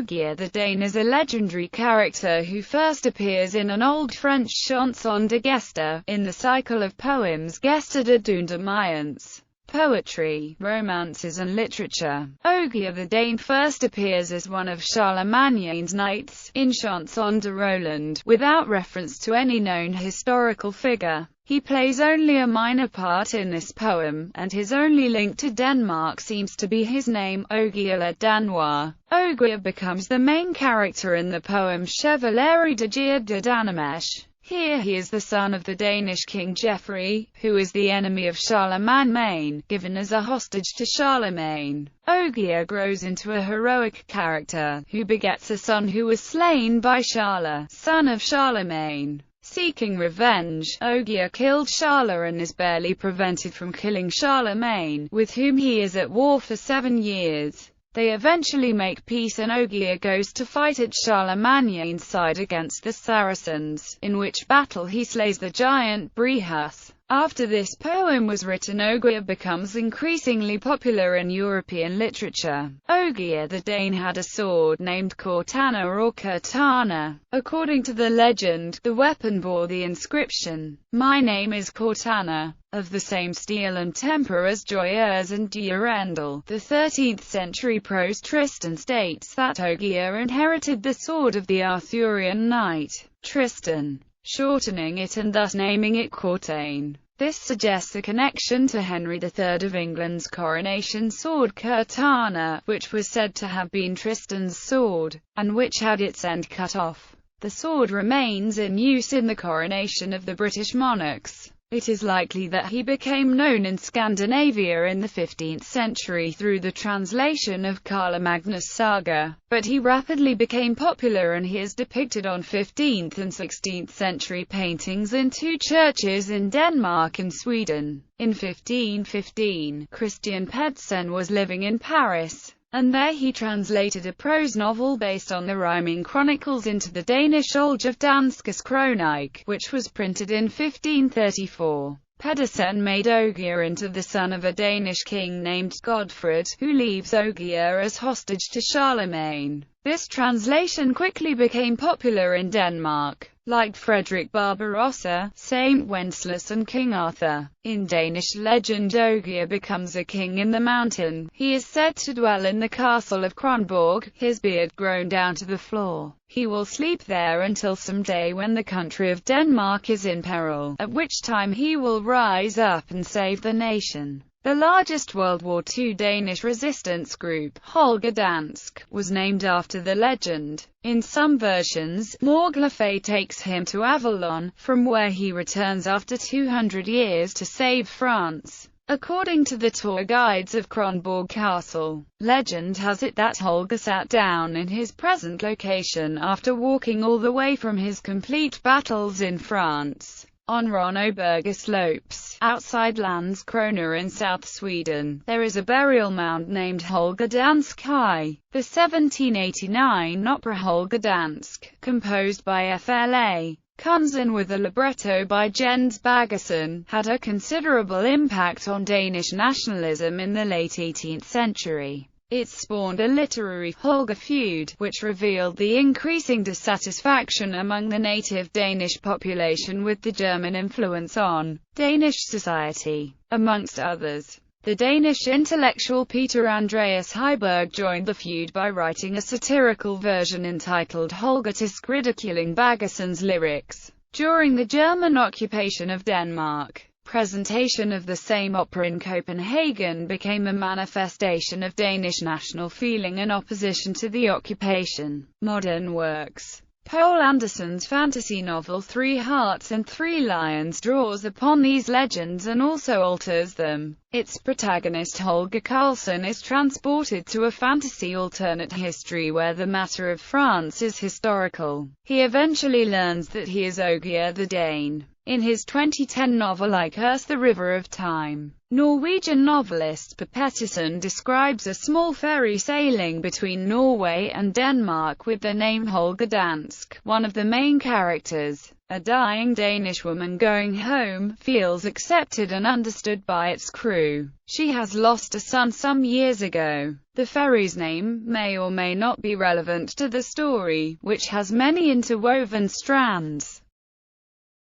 Ogier the Dane is a legendary character who first appears in an old French chanson de geste, in the cycle of poems Gesta de Dunda Mayence. Poetry, romances and literature. Ogier the Dane first appears as one of Charlemagne's knights, in Chanson de Roland, without reference to any known historical figure. He plays only a minor part in this poem, and his only link to Denmark seems to be his name, Ogier le Danois. Ogier becomes the main character in the poem Chevalerie d'Ogier de Danemesh. Here he is the son of the Danish king Geoffrey, who is the enemy of Charlemagne, given as a hostage to Charlemagne. Ogier grows into a heroic character, who begets a son who was slain by Charles, son of Charlemagne. Seeking revenge, Ogier killed Charles and is barely prevented from killing Charlemagne, with whom he is at war for 7 years. They eventually make peace and Ogier goes to fight at Charlemagne's side against the Saracens, in which battle he slays the giant Brehus. After this poem was written, Ogier becomes increasingly popular in European literature. Ogier the Dane had a sword named Cortana or Curtana. According to the legend, the weapon bore the inscription, "My name is Cortana," of the same steel and temper as Joyeuse and Durendal. The 13th century prose Tristan states that Ogier inherited the sword of the Arthurian knight Tristan, shortening it and thus naming it Courtane. This suggests a connection to Henry III of England's coronation sword Curtana, which was said to have been Tristan's sword, and which had its end cut off. The sword remains in use in the coronation of the British monarchs. It is likely that he became known in Scandinavia in the 15th century through the translation of Carlomagne's saga, but he rapidly became popular and he is depicted on 15th and 16th century paintings in 2 churches in Denmark and Sweden. In 1515, Christian Pedersen was living in Paris, and there he translated a prose novel based on the rhyming chronicles into the Danish Ogier Danskes Krønike, which was printed in 1534. Pedersen made Ogier into the son of a Danish king named Godfred, who leaves Ogier as hostage to Charlemagne. This translation quickly became popular in Denmark. Like Frederick Barbarossa, Saint Wenceslas and King Arthur, in Danish legend Ogier becomes a king in the mountain. He is said to dwell in the castle of Kronborg, his beard grown down to the floor. He will sleep there until some day when the country of Denmark is in peril, at which time he will rise up and save the nation. The largest World War II Danish resistance group, Holger Dansk, was named after the legend. In some versions, Morglafay takes him to Avalon, from where he returns after 200 years to save France. According to the tour guides of Kronborg Castle, legend has it that Holger sat down in his present location after walking all the way from his complete battles in France. On Ronneberger slopes, outside Landskrona in South Sweden, there is a burial mound named Holger Dansk High. The 1789 opera Holger Dansk, composed by F.L.A. Kunzen with a libretto by Jens Bagerson, had a considerable impact on Danish nationalism in the late 18th century. It spawned a literary Holger feud, which revealed the increasing dissatisfaction among the native Danish population with the German influence on Danish society. Amongst others, the Danish intellectual Peter Andreas Heiberg joined the feud by writing a satirical version entitled Holgertisk, ridiculing Bagerson's lyrics. During the German occupation of Denmark, presentation of the same opera in Copenhagen became a manifestation of Danish national feeling and opposition to the occupation. Modern works. Poul Anderson's fantasy novel 3 Hearts and 3 Lions draws upon these legends and also alters them. Its protagonist Holger Karlsson is transported to a fantasy alternate history where the matter of France is historical. He eventually learns that he is Ogier the Dane. In his 2010 novel I Curse the River of Time, Norwegian novelist Per Petterson describes a small ferry sailing between Norway and Denmark with the name Holger Dansk. One of the main characters, a dying Danish woman going home, feels accepted and understood by its crew. She has lost a son some years ago. The ferry's name may or may not be relevant to the story, which has many interwoven strands.